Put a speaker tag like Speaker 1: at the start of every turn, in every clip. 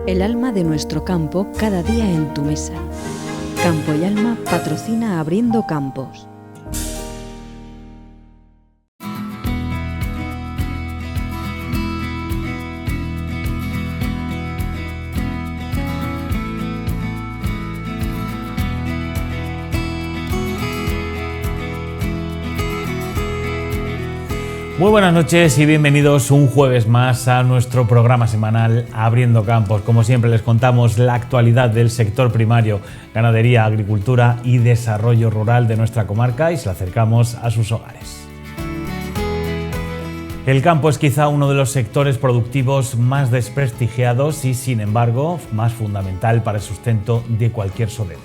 Speaker 1: El alma de nuestro campo cada día en tu mesa. Campo y Alma patrocina Abriendo Campos.
Speaker 2: Muy buenas noches y bienvenidos un jueves más a nuestro programa semanal Abriendo Campos. Como siempre les contamos la actualidad del sector primario, ganadería, agricultura y desarrollo rural de nuestra comarca y se la acercamos a sus hogares. El campo es quizá uno de los sectores productivos más desprestigiados y, sin embargo, más fundamental para el sustento de cualquier sodero.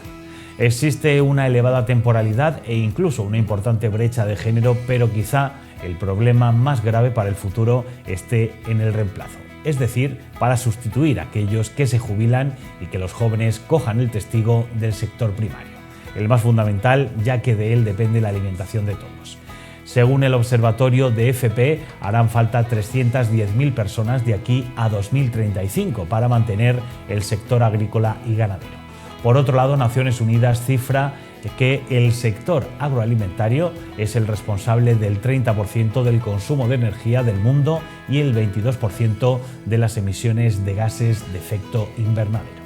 Speaker 2: Existe una elevada temporalidad e incluso una importante brecha de género, pero quizá el problema más grave para el futuro esté en el reemplazo, es decir, para sustituir a aquellos que se jubilan y que los jóvenes cojan el testigo del sector primario. El más fundamental, ya que de él depende la alimentación de todos. Según el observatorio de FP, harán falta 310.000 personas de aquí a 2035 para mantener el sector agrícola y ganadero. Por otro lado, Naciones Unidas cifra que el sector agroalimentario es el responsable del 30% del consumo de energía del mundo y el 22% de las emisiones de gases de efecto invernadero.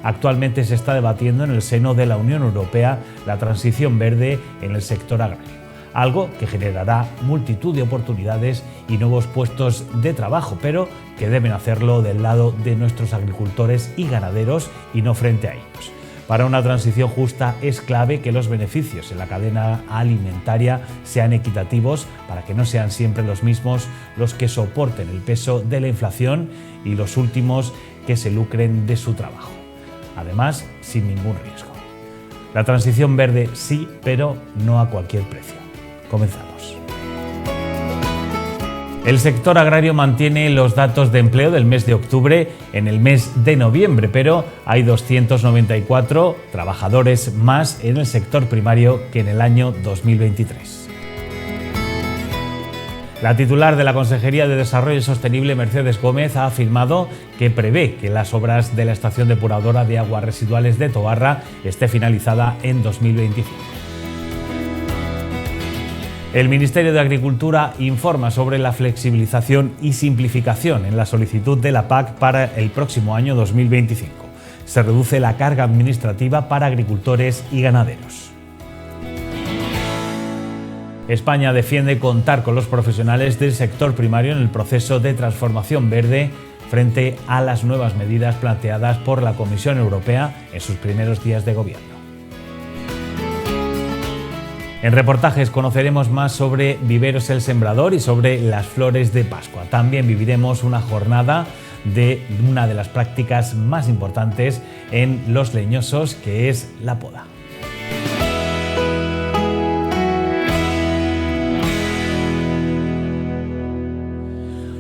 Speaker 2: Actualmente se está debatiendo en el seno de la Unión Europea la transición verde en el sector agrario, algo que generará multitud de oportunidades y nuevos puestos de trabajo, pero que deben hacerlo del lado de nuestros agricultores y ganaderos y no frente a ellos. Para una transición justa es clave que los beneficios en la cadena alimentaria sean equitativos para que no sean siempre los mismos los que soporten el peso de la inflación y los últimos que se lucren de su trabajo. Además, sin ningún riesgo. La transición verde sí, pero no a cualquier precio. Comenzamos. El sector agrario mantiene los datos de empleo del mes de octubre en el mes de noviembre, pero hay 294 trabajadores más en el sector primario que en el año 2023. La titular de la Consejería de Desarrollo Sostenible, Mercedes Gómez, ha afirmado que prevé que las obras de la estación depuradora de aguas residuales de Tobarra esté finalizada en 2025. El Ministerio de Agricultura informa sobre la flexibilización y simplificación en la solicitud de la PAC para el próximo año 2025. Se reduce la carga administrativa para agricultores y ganaderos. España defiende contar con los profesionales del sector primario en el proceso de transformación verde frente a las nuevas medidas planteadas por la Comisión Europea en sus primeros días de gobierno. En reportajes conoceremos más sobre Viveros El Sembrador y sobre las flores de Pascua. También viviremos una jornada de una de las prácticas más importantes en los leñosos, que es la poda.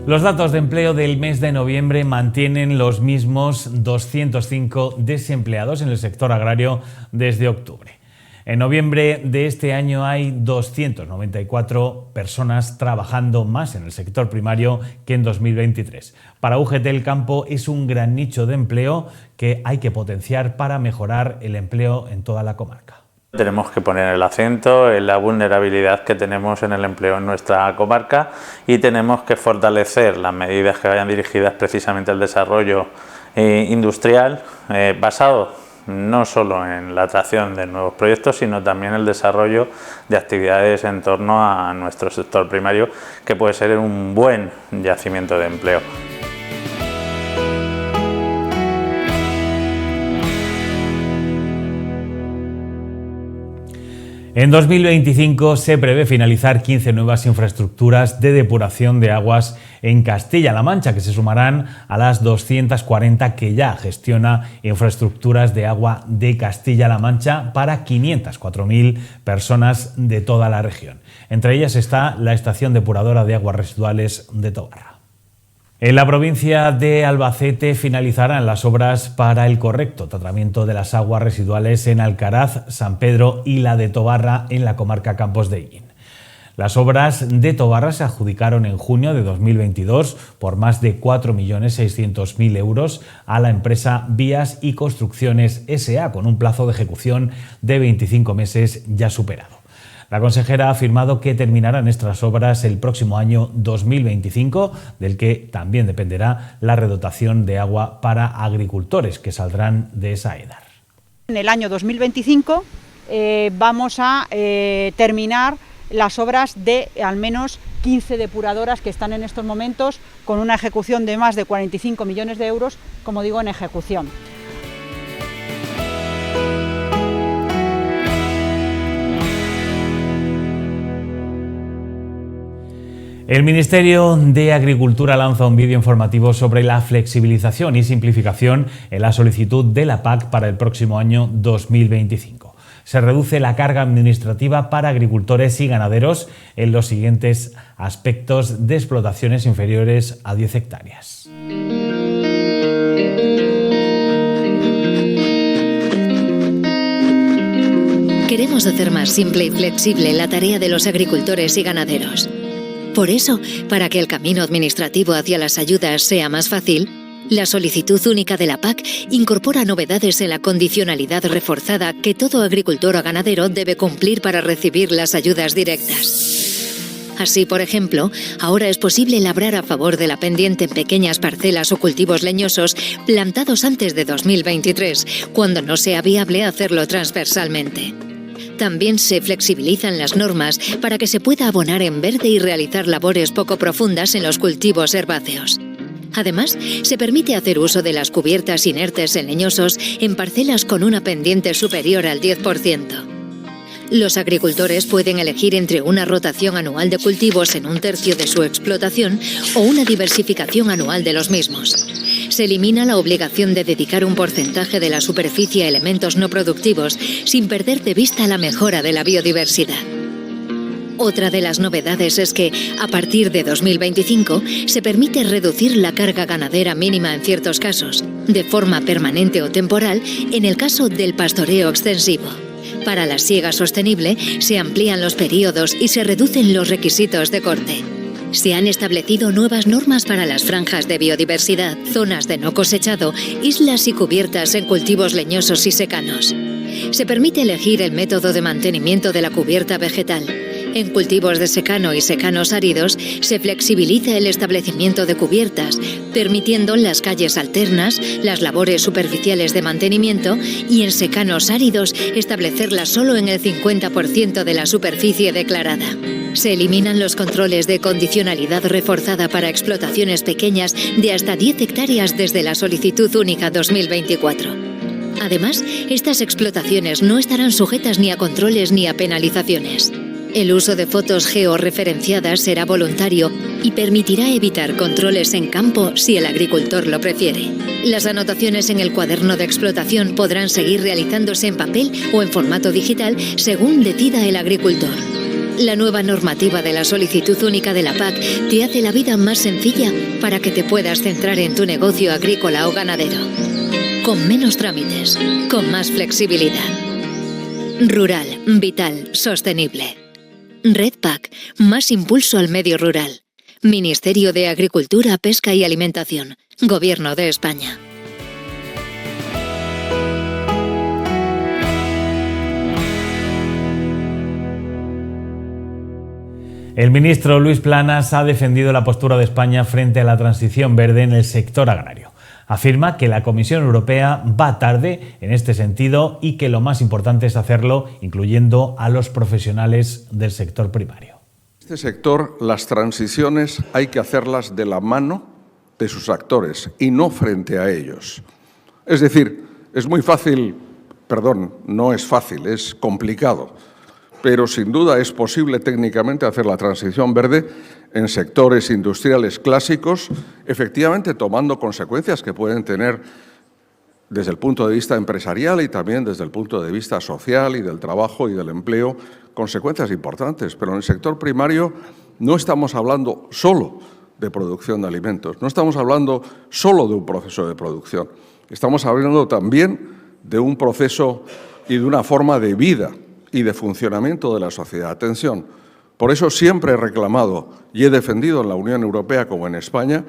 Speaker 2: Los datos de empleo del mes de noviembre mantienen los mismos 205 desempleados en el sector agrario desde octubre. En noviembre de este año hay 294 personas trabajando más en el sector primario que en 2023. Para UGT el campo es un gran nicho de empleo que hay que potenciar para mejorar el empleo en toda la comarca.
Speaker 3: Tenemos que poner el acento en la vulnerabilidad que tenemos en el empleo en nuestra comarca y tenemos que fortalecer las medidas que vayan dirigidas precisamente al desarrollo industrial basado no solo en la atracción de nuevos proyectos, sino también el desarrollo de actividades en torno a nuestro sector primario, que puede ser un buen yacimiento de empleo.
Speaker 2: En 2025 se prevé finalizar 15 nuevas infraestructuras de depuración de aguas en Castilla-La Mancha, que se sumarán a las 240 que ya gestiona Infraestructuras de Agua de Castilla-La Mancha para 504.000 personas de toda la región. Entre ellas está la estación depuradora de aguas residuales de Tobarra. En la provincia de Albacete finalizarán las obras para el correcto tratamiento de las aguas residuales en Alcaraz, San Pedro y la de Tobarra en la comarca Campos de Higuín. Las obras de Tobarra se adjudicaron en junio de 2022 por más de 4.600.000 euros a la empresa Vías y Construcciones S.A., con un plazo de ejecución de 25 meses ya superado. La consejera ha afirmado que terminarán estas obras el próximo año 2025, del que también dependerá la redotación de agua para agricultores que saldrán de esa EDAR.
Speaker 4: En el año 2025 vamos a terminar las obras de al menos 15 depuradoras que están en estos momentos con una ejecución de más de 45 millones de euros, como digo, en ejecución.
Speaker 2: El Ministerio de Agricultura lanza un vídeo informativo sobre la flexibilización y simplificación en la solicitud de la PAC para el próximo año 2025. Se reduce la carga administrativa para agricultores y ganaderos en los siguientes aspectos de explotaciones inferiores a 10 hectáreas.
Speaker 5: Queremos hacer más simple y flexible la tarea de los agricultores y ganaderos. Por eso, para que el camino administrativo hacia las ayudas sea más fácil, la solicitud única de la PAC incorpora novedades en la condicionalidad reforzada que todo agricultor o ganadero debe cumplir para recibir las ayudas directas. Así, por ejemplo, ahora es posible labrar a favor de la pendiente en pequeñas parcelas o cultivos leñosos plantados antes de 2023, cuando no sea viable hacerlo transversalmente. También se flexibilizan las normas para que se pueda abonar en verde y realizar labores poco profundas en los cultivos herbáceos. Además, se permite hacer uso de las cubiertas inertes en leñosos en parcelas con una pendiente superior al 10%. Los agricultores pueden elegir entre una rotación anual de cultivos en un tercio de su explotación o una diversificación anual de los mismos. Se elimina la obligación de dedicar un porcentaje de la superficie a elementos no productivos sin perder de vista la mejora de la biodiversidad. Otra de las novedades es que, a partir de 2025, se permite reducir la carga ganadera mínima en ciertos casos, de forma permanente o temporal, en el caso del pastoreo extensivo. Para la siega sostenible, se amplían los periodos y se reducen los requisitos de corte. Se han establecido nuevas normas para las franjas de biodiversidad, zonas de no cosechado, islas y cubiertas en cultivos leñosos y secanos. Se permite elegir el método de mantenimiento de la cubierta vegetal. En cultivos de secano y secanos áridos se flexibiliza el establecimiento de cubiertas, permitiendo las calles alternas, las labores superficiales de mantenimiento y en secanos áridos establecerlas solo en el 50% de la superficie declarada. Se eliminan los controles de condicionalidad reforzada para explotaciones pequeñas de hasta 10 hectáreas desde la solicitud única 2024. Además, estas explotaciones no estarán sujetas ni a controles ni a penalizaciones. El uso de fotos georreferenciadas será voluntario y permitirá evitar controles en campo si el agricultor lo prefiere. Las anotaciones en el cuaderno de explotación podrán seguir realizándose en papel o en formato digital según decida el agricultor. La nueva normativa de la solicitud única de la PAC te hace la vida más sencilla para que te puedas centrar en tu negocio agrícola o ganadero. Con menos trámites, con más flexibilidad. Rural, vital, sostenible. Red PAC, más impulso al medio rural. Ministerio de Agricultura, Pesca y Alimentación. Gobierno de España.
Speaker 2: El ministro Luis Planas ha defendido la postura de España frente a la transición verde en el sector agrario. Afirma que la Comisión Europea va tarde en este sentido y que lo más importante es hacerlo incluyendo a los profesionales del sector primario.
Speaker 6: En este sector, las transiciones hay que hacerlas de la mano de sus actores y no frente a ellos. Es decir, es muy fácil, no es fácil, es complicado, pero sin duda es posible técnicamente hacer la transición verde en sectores industriales clásicos, efectivamente tomando consecuencias que pueden tener desde el punto de vista empresarial y también desde el punto de vista social y del trabajo y del empleo, consecuencias importantes. Pero en el sector primario no estamos hablando solo de producción de alimentos, no estamos hablando solo de un proceso de producción, estamos hablando también de un proceso y de una forma de vida y de funcionamiento de la sociedad. Atención, Por eso siempre he reclamado y he defendido en la Unión Europea como en España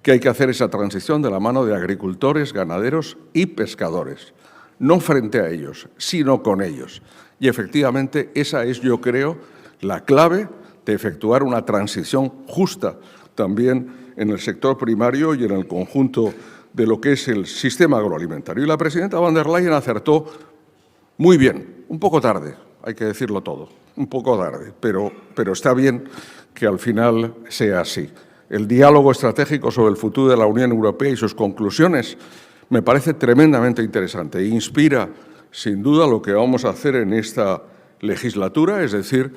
Speaker 6: que hay que hacer esa transición de la mano de agricultores, ganaderos y pescadores. No frente a ellos, sino con ellos. Y efectivamente esa es, yo creo, la clave de efectuar una transición justa también en el sector primario y en el conjunto de lo que es el sistema agroalimentario. Y la presidenta von der Leyen acertó muy bien, un poco tarde, hay que decirlo todo, un poco tarde, pero está bien que al final sea así. El diálogo estratégico sobre el futuro de la Unión Europea y sus conclusiones me parece tremendamente interesante e inspira, sin duda, lo que vamos a hacer en esta legislatura, es decir,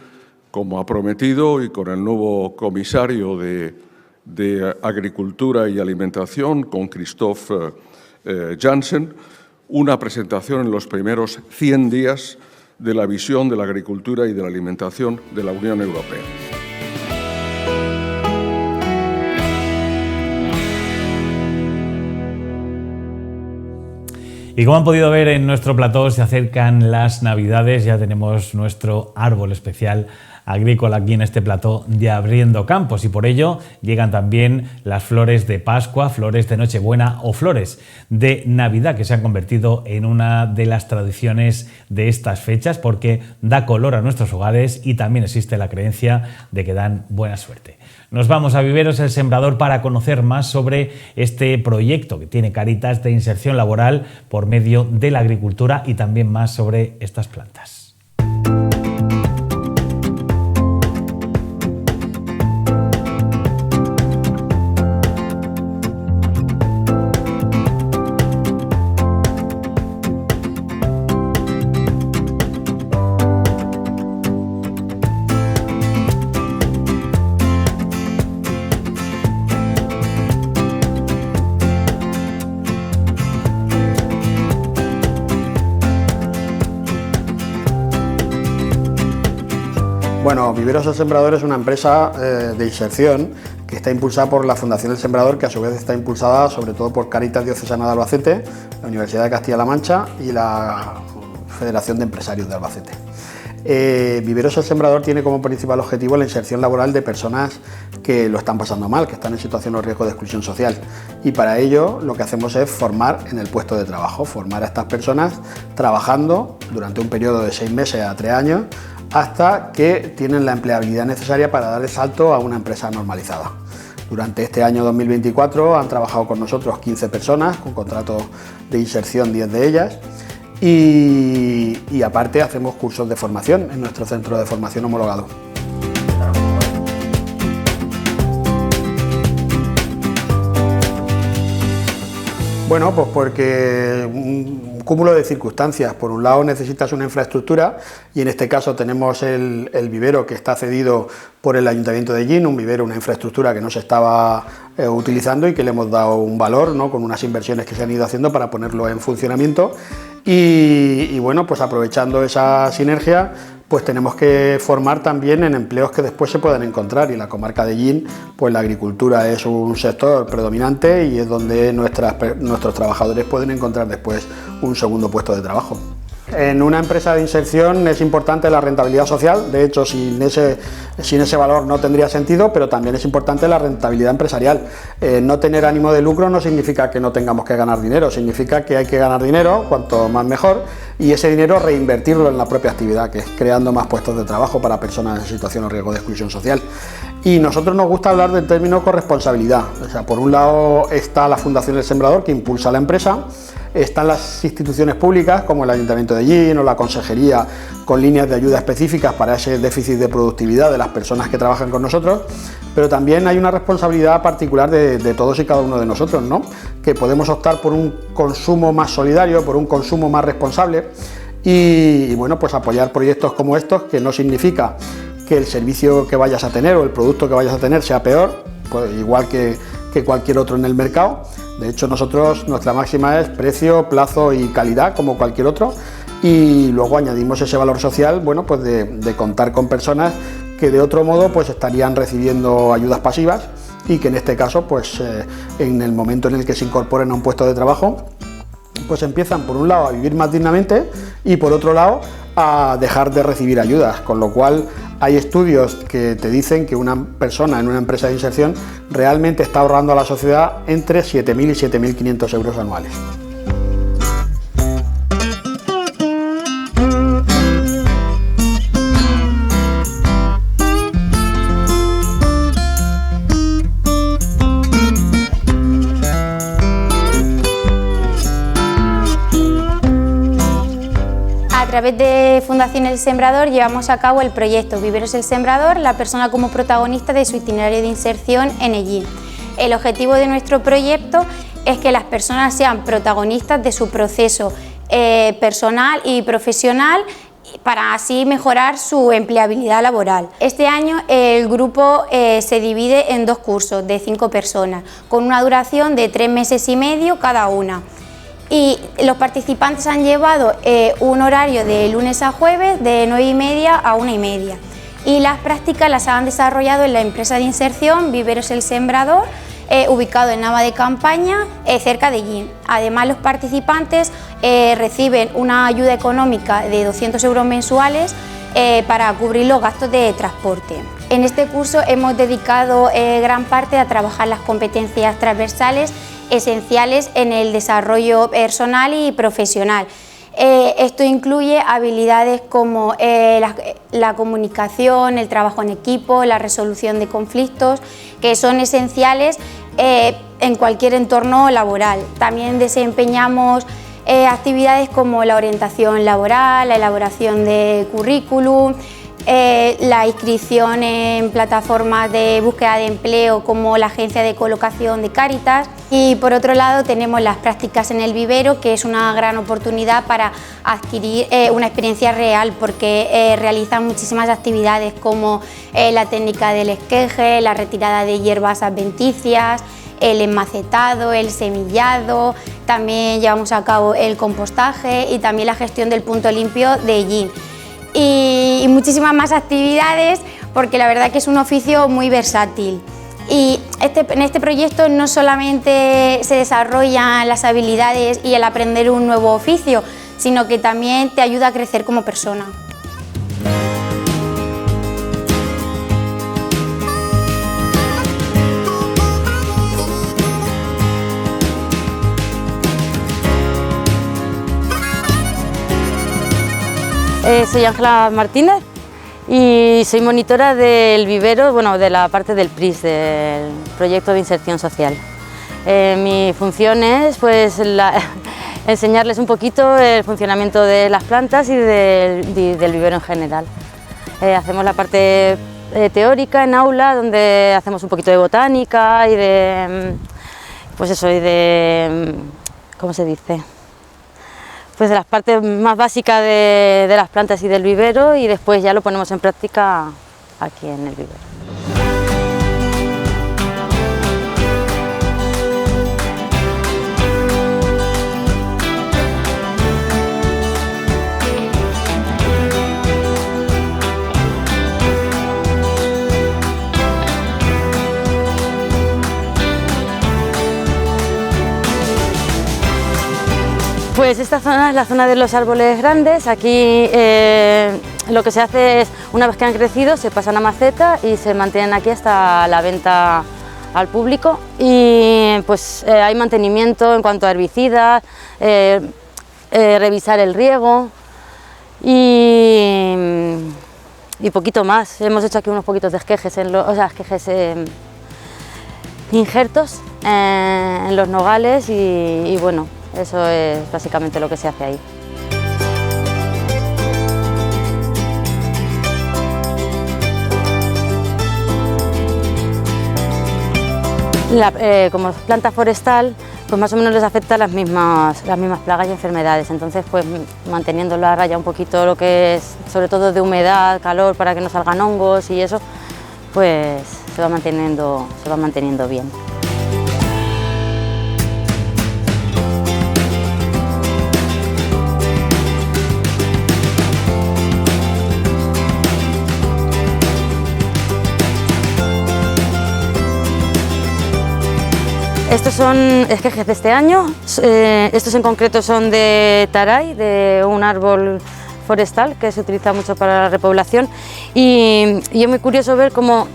Speaker 6: como ha prometido y con el nuevo comisario de Agricultura y Alimentación, con Christophe Jansen, una presentación en los primeros 100 días de la visión de la agricultura y de la alimentación de la Unión Europea.
Speaker 2: Y como han podido ver en nuestro plató, se acercan las Navidades, ya tenemos nuestro árbol especial agrícola aquí en este plató de Abriendo Campos, y por ello llegan también las flores de Pascua, flores de Nochebuena o flores de Navidad, que se han convertido en una de las tradiciones de estas fechas porque da color a nuestros hogares y también existe la creencia de que dan buena suerte. Nos vamos a Viveros El Sembrador para conocer más sobre este proyecto que tiene Cáritas de inserción laboral por medio de la agricultura y también más sobre estas plantas.
Speaker 7: Bueno, Viveros El Sembrador es una empresa de inserción que está impulsada por la Fundación El Sembrador, que a su vez está impulsada sobre todo por Cáritas Diocesana de Albacete, la Universidad de Castilla-La Mancha y la Federación de Empresarios de Albacete. Viveros El Sembrador tiene como principal objetivo la inserción laboral de personas que lo están pasando mal, que están en situación o riesgo de exclusión social, y para ello lo que hacemos es formar en el puesto de trabajo, formar a estas personas trabajando durante un periodo de 6 meses a 3 años hasta que tienen la empleabilidad necesaria para dar el salto a una empresa normalizada. Durante este año 2024 han trabajado con nosotros 15 personas con contrato de inserción, 10 de ellas, y aparte hacemos cursos de formación en nuestro centro de formación homologado. Bueno, pues porque un cúmulo de circunstancias. Por un lado necesitas una infraestructura y en este caso tenemos el vivero que está cedido por el Ayuntamiento de Llín, un vivero, una infraestructura que no se estaba utilizando y que le hemos dado un valor, ¿no?, con unas inversiones que se han ido haciendo para ponerlo en funcionamiento y bueno, pues aprovechando esa sinergia, pues tenemos que formar también en empleos que después se puedan encontrar, y la comarca de Llín, pues la agricultura es un sector predominante y es donde nuestros trabajadores pueden encontrar después un segundo puesto de trabajo. En una empresa de inserción es importante la rentabilidad social, de hecho sin ese valor no tendría sentido, pero también es importante la rentabilidad empresarial. No tener ánimo de lucro no significa que no tengamos que ganar dinero, significa que hay que ganar dinero, cuanto más mejor, y ese dinero reinvertirlo en la propia actividad, que es creando más puestos de trabajo para personas en situación o riesgo de exclusión social. Y nosotros nos gusta hablar del término corresponsabilidad. O sea, por un lado está la Fundación El Sembrador, que impulsa la empresa, están las instituciones públicas como el Ayuntamiento de Llín o la Consejería, con líneas de ayuda específicas para ese déficit de productividad de las personas que trabajan con nosotros, pero también hay una responsabilidad particular de todos y cada uno de nosotros, ¿no?, que podemos optar por un consumo más solidario, por un consumo más responsable y bueno, pues apoyar proyectos como estos, que no significa que el servicio que vayas a tener o el producto que vayas a tener sea peor, pues igual que cualquier otro en el mercado. De hecho, nuestra máxima es precio, plazo y calidad, como cualquier otro, y luego añadimos ese valor social, bueno, pues de contar con personas que de otro modo pues estarían recibiendo ayudas pasivas y que en este caso, pues en el momento en el que se incorporen a un puesto de trabajo, pues empiezan por un lado a vivir más dignamente y por otro lado a dejar de recibir ayudas, con lo cual Hay estudios que te dicen que una persona en una empresa de inserción realmente está ahorrando a la sociedad entre 7.000 y 7.500 euros anuales.
Speaker 8: A través de Fundación El Sembrador llevamos a cabo el proyecto Viveros El Sembrador, la persona como protagonista de su itinerario de inserción en EGIN. El objetivo de nuestro proyecto es que las personas sean protagonistas de su proceso personal y profesional para así mejorar su empleabilidad laboral. Este año el grupo se divide en 2 cursos de 5 personas, con una duración de 3 meses y medio cada una. Y los participantes han llevado un horario de lunes a jueves de 9:30 a 1:30. Y las prácticas las han desarrollado en la empresa de inserción Viveros El Sembrador, ubicado en Nava de Campaña, cerca de EGIN. Además, los participantes reciben una ayuda económica de 200 euros mensuales para cubrir los gastos de transporte. En este curso hemos dedicado gran parte a trabajar las competencias transversales esenciales en el desarrollo personal y profesional. Esto incluye habilidades como la comunicación, el trabajo en equipo, la resolución de conflictos, que son esenciales en cualquier entorno laboral. También desempeñamos actividades como la orientación laboral, la elaboración de currículum, la inscripción en plataformas de búsqueda de empleo como la agencia de colocación de Cáritas, y por otro lado tenemos las prácticas en el vivero, que es una gran oportunidad para adquirir una experiencia real, porque realizan muchísimas actividades como la técnica del esqueje, la retirada de hierbas adventicias, el enmacetado, el semillado, también llevamos a cabo el compostaje y también la gestión del punto limpio de EGIN. Y muchísimas más actividades, porque la verdad que es un oficio muy versátil. Y en este proyecto no solamente se desarrollan las habilidades y el aprender un nuevo oficio, sino que también te ayuda a crecer como persona.
Speaker 9: Soy Ángela Martínez y soy monitora del vivero, bueno, de la parte del PRIS, del Proyecto de Inserción Social. Mi función es pues, enseñarles un poquito el funcionamiento de las plantas y del vivero en general. Hacemos la parte teórica en aula, donde hacemos un poquito de botánica y de, pues eso, y de, ¿cómo se dice? Pues de las partes más básicas de las plantas y del vivero, y después ya lo ponemos en práctica aquí en el vivero. Pues esta zona es la zona de los árboles grandes. Aquí lo que se hace es, una vez que han crecido, se pasan a maceta y se mantienen aquí hasta la venta al público. Y pues hay mantenimiento en cuanto a herbicidas, revisar el riego y poquito más. Hemos hecho aquí unos poquitos de esquejes, injertos en los nogales y bueno, eso es básicamente lo que se hace ahí. Como planta forestal, pues más o menos les afecta las mismas plagas y enfermedades, entonces pues manteniéndolo a raya un poquito lo que es, sobre todo de humedad, calor, para que no salgan hongos y eso, pues se va manteniendo bien. Estos son esquejes de este año, estos en concreto son de taray, de un árbol forestal que se utiliza mucho para la repoblación y es muy curioso ver cómo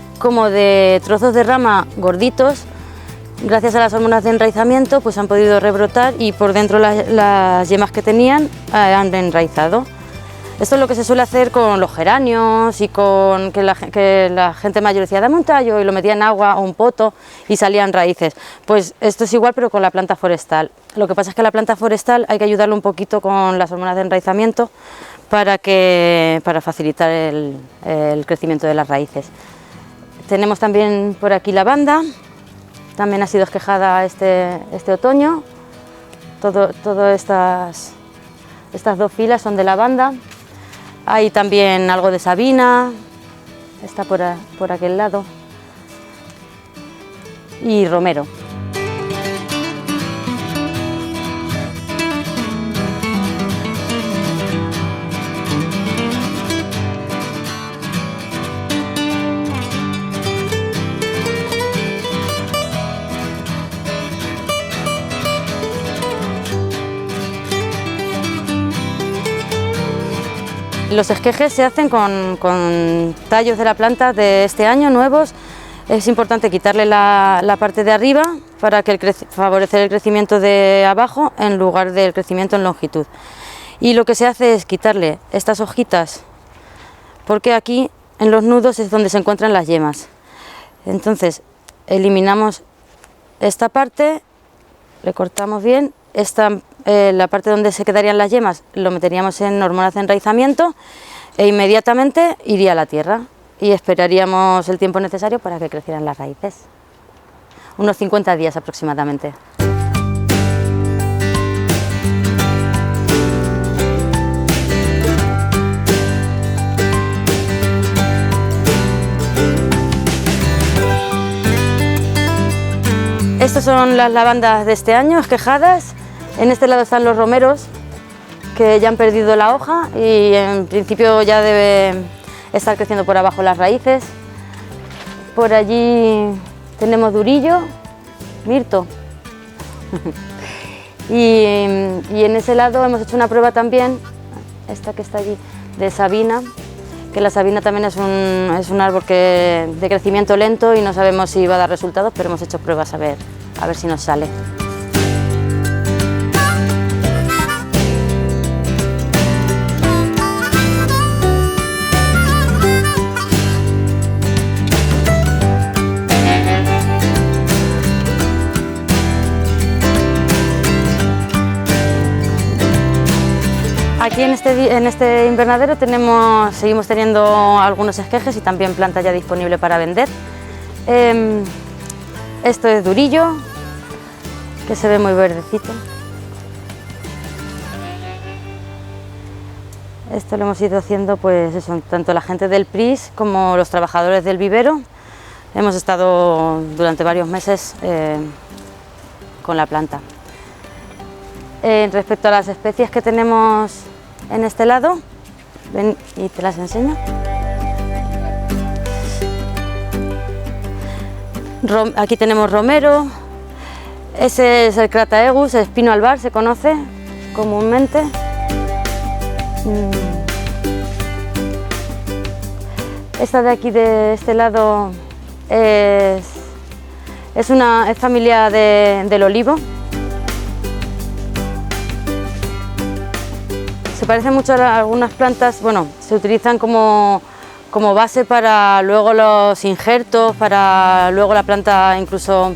Speaker 9: de trozos de rama gorditos, gracias a las hormonas de enraizamiento, pues han podido rebrotar y por dentro las yemas que tenían han enraizado. Esto es lo que se suele hacer con los geranios y con que la gente mayor decía dame un tallo y lo metía en agua o un poto y salían raíces. Pues esto es igual pero con la planta forestal. Lo que pasa es que la planta forestal hay que ayudarle un poquito con las hormonas de enraizamiento para facilitar el crecimiento de las raíces. Tenemos también por aquí lavanda, también ha sido esquejada este otoño. Todas estas dos filas son de lavanda. Hay también algo de sabina, está por aquel lado, y romero. Los esquejes se hacen con tallos de la planta de este año nuevos. Es importante quitarle la parte de arriba para favorecer el crecimiento de abajo en lugar del crecimiento en longitud. Y lo que se hace es quitarle estas hojitas porque aquí en los nudos es donde se encuentran las yemas. Entonces eliminamos esta parte, le cortamos bien. La parte donde se quedarían las yemas lo meteríamos en hormonas de enraizamiento e inmediatamente iría a la tierra y esperaríamos el tiempo necesario para que crecieran las raíces. Unos 50 días aproximadamente. Estas son las lavandas de este año, esquejadas. En este lado están los romeros, que ya han perdido la hoja y en principio ya debe estar creciendo por abajo las raíces. Por allí tenemos durillo, mirto. y en ese lado hemos hecho una prueba también, esta que está allí, de sabina, que la sabina también es un árbol de crecimiento lento y no sabemos si va a dar resultados, pero hemos hecho pruebas a ver si nos sale. Aquí en este invernadero seguimos teniendo algunos esquejes y también planta ya disponible para vender. Esto es durillo, que se ve muy verdecito. Esto lo hemos ido haciendo, pues eso, tanto la gente del PRIS como los trabajadores del vivero. Hemos estado durante varios meses con la planta. Respecto a las especies que tenemos en este lado, ven y te las enseño. Aquí tenemos romero, ese es el Crataegus, el espino albar se conoce comúnmente. Esta de aquí, de este lado, es familia del olivo. Se parece mucho a algunas plantas, bueno, se utilizan como base para luego los injertos, para luego la planta incluso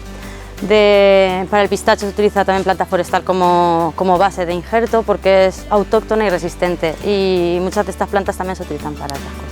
Speaker 9: para el pistacho se utiliza también planta forestal como base de injerto porque es autóctona y resistente y muchas de estas plantas también se utilizan para otras cosas.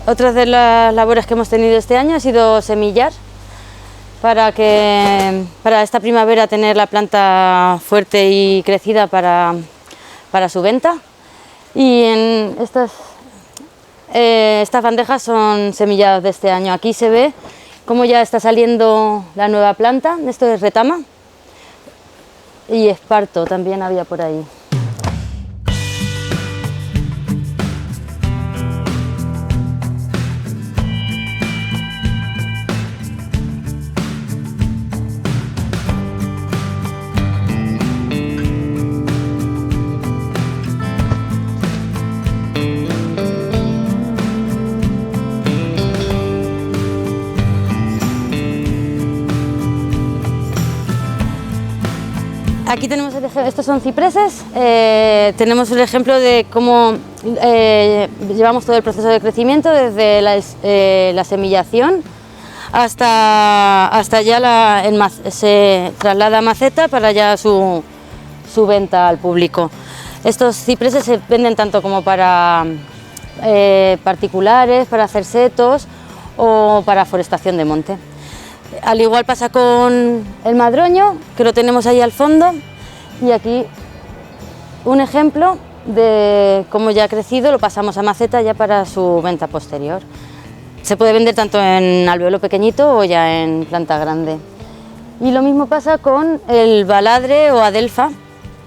Speaker 9: Otra de las labores que hemos tenido este año ha sido semillar. para esta primavera tener la planta fuerte y crecida para su venta. Y en estas bandejas son semillados de este año. Aquí se ve cómo ya está saliendo la nueva planta. Esto es retama y esparto también había por ahí. Aquí tenemos el ejemplo, estos son cipreses, tenemos el ejemplo de cómo llevamos todo el proceso de crecimiento desde la semillación hasta ya se traslada a maceta para ya su venta al público. Estos cipreses se venden tanto como para particulares, para hacer setos o para forestación de monte. Al igual pasa con el madroño, que lo tenemos ahí al fondo, y aquí un ejemplo de cómo ya ha crecido, lo pasamos a maceta ya para su venta posterior. Se puede vender tanto en alvéolo pequeñito o ya en planta grande. Y lo mismo pasa con el baladre o adelfa,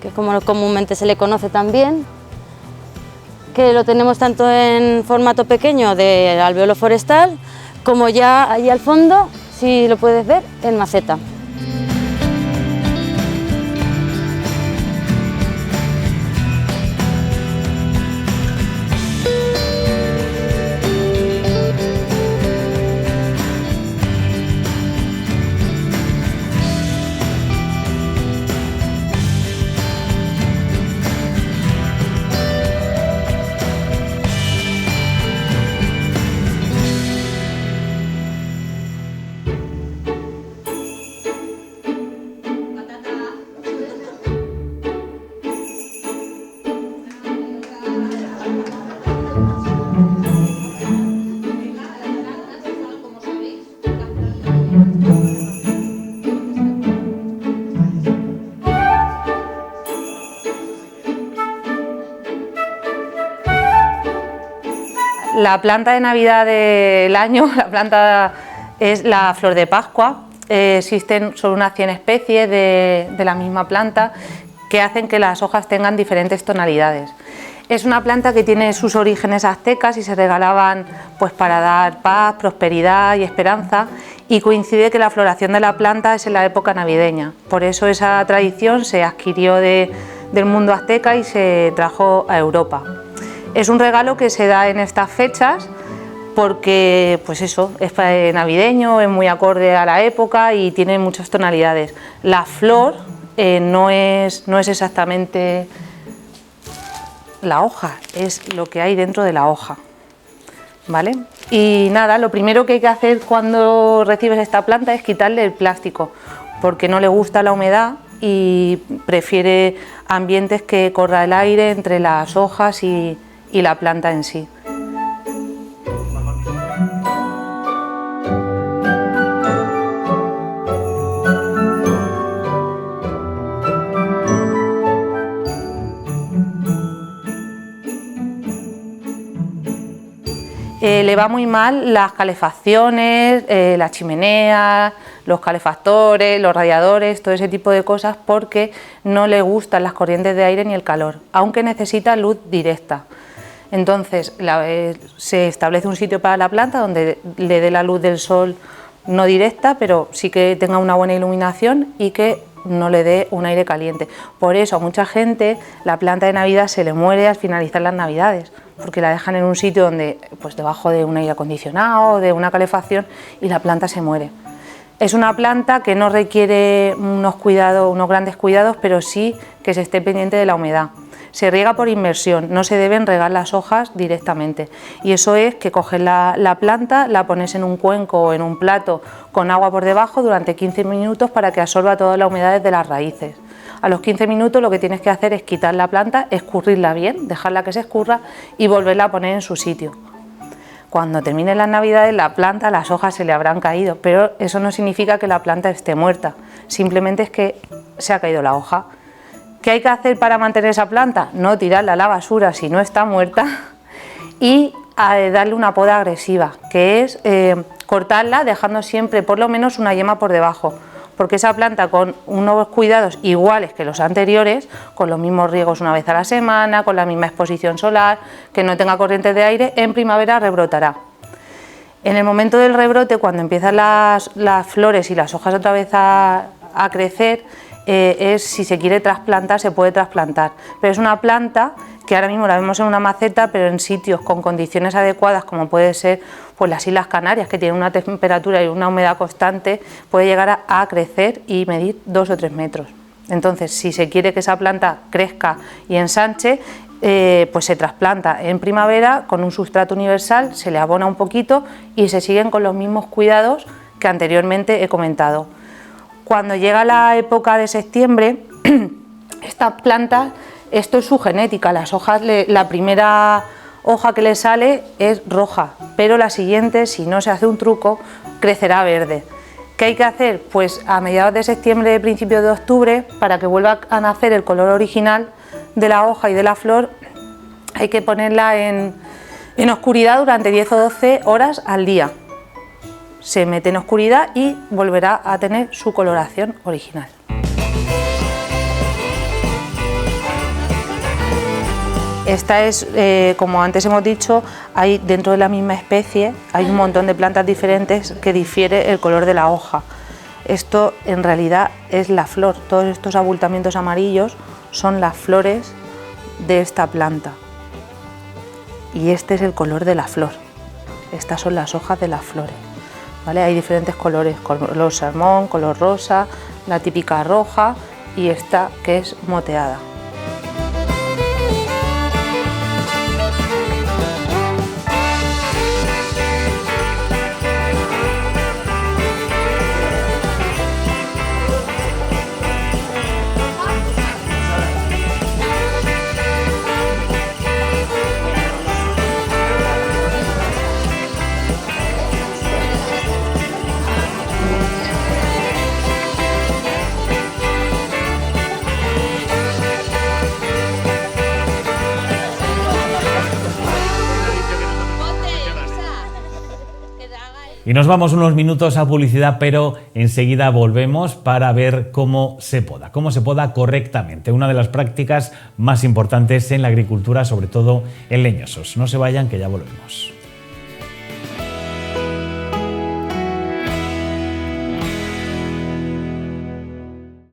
Speaker 9: que es como comúnmente se le conoce también, que lo tenemos tanto en formato pequeño de alvéolo forestal, como ya ahí al fondo, si lo puedes ver, en maceta.
Speaker 10: La planta de Navidad del año, la planta es la flor de Pascua. Existen solo unas 100 especies de la misma planta que hacen que las hojas tengan diferentes tonalidades. Es una planta que tiene sus orígenes aztecas y se regalaban pues para dar paz, prosperidad y esperanza, y coincide que la floración de la planta es en la época navideña. Por eso esa tradición se adquirió del mundo azteca y se trajo a Europa. Es un regalo que se da en estas fechas porque pues eso, es navideño, es muy acorde a la época y tiene muchas tonalidades. La flor no es exactamente la hoja, es lo que hay dentro de la hoja, ¿vale? Y nada, lo primero que hay que hacer cuando recibes esta planta es quitarle el plástico, porque no le gusta la humedad y prefiere ambientes que corra el aire entre las hojas y la planta en sí. Le va muy mal las calefacciones, las chimeneas, los calefactores, los radiadores, todo ese tipo de cosas, porque no le gustan las corrientes de aire ni el calor, aunque necesita luz directa. Entonces se establece un sitio para la planta donde le dé la luz del sol no directa, pero sí que tenga una buena iluminación y que no le dé un aire caliente. Por eso a mucha gente la planta de Navidad se le muere al finalizar las Navidades, porque la dejan en un sitio donde, pues debajo de un aire acondicionado, de una calefacción, y la planta se muere. Es una planta que no requiere unos grandes cuidados, pero sí que se esté pendiente de la humedad. Se riega por inmersión, no se deben regar las hojas directamente, y eso es que coges la planta, la pones en un cuenco o en un plato con agua por debajo durante 15 minutos para que absorba toda la humedad desde las raíces. A los 15 minutos lo que tienes que hacer es quitar la planta, escurrirla bien, dejarla que se escurra y volverla a poner en su sitio. cuando terminen las navidades la planta, las hojas se le habrán caído, pero eso no significa que la planta esté muerta, simplemente es que se ha caído la hoja. ¿Qué hay que hacer para mantener esa planta? No tirarla a la basura si no está muerta y darle una poda agresiva, que es cortarla dejando siempre por lo menos una yema por debajo, porque esa planta con unos cuidados iguales que los anteriores, con los mismos riegos una vez a la semana, con la misma exposición solar, que no tenga corrientes de aire, en primavera rebrotará. En el momento del rebrote, cuando empiezan las flores y las hojas otra vez a crecer, si se quiere trasplantar, se puede trasplantar, pero es una planta que ahora mismo la vemos en una maceta, pero en sitios con condiciones adecuadas, como puede ser pues las Islas Canarias, que tienen una temperatura y una humedad constante, puede llegar a crecer y medir 2 o 3 metros. Entonces, si se quiere que esa planta crezca y ensanche, pues se trasplanta en primavera con un sustrato universal, se le abona un poquito y se siguen con los mismos cuidados que anteriormente he comentado. Cuando llega la época de septiembre, esta planta, esto es su genética, las hojas, la primera hoja que le sale es roja, pero la siguiente, si no se hace un truco, crecerá verde. ¿Qué hay que hacer? Pues a mediados de septiembre, principios de octubre, para que vuelva a nacer el color original de la hoja y de la flor, hay que ponerla en oscuridad durante 10 o 12 horas al día. Se mete en oscuridad y volverá a tener su coloración original. Esta es, como antes hemos dicho, hay dentro de la misma especie, hay un montón de plantas diferentes que difiere el color de la hoja. Esto en realidad es la flor, todos estos abultamientos amarillos son las flores de esta planta. Y este es el color de la flor, estas son las hojas de las flores. ¿Vale? Hay diferentes colores, color salmón, color rosa, la típica roja y esta que es moteada.
Speaker 2: Y nos vamos unos minutos a publicidad, pero enseguida volvemos para ver cómo se poda correctamente. Una de las prácticas más importantes en la agricultura, sobre todo en leñosos. No se vayan, que ya volvemos.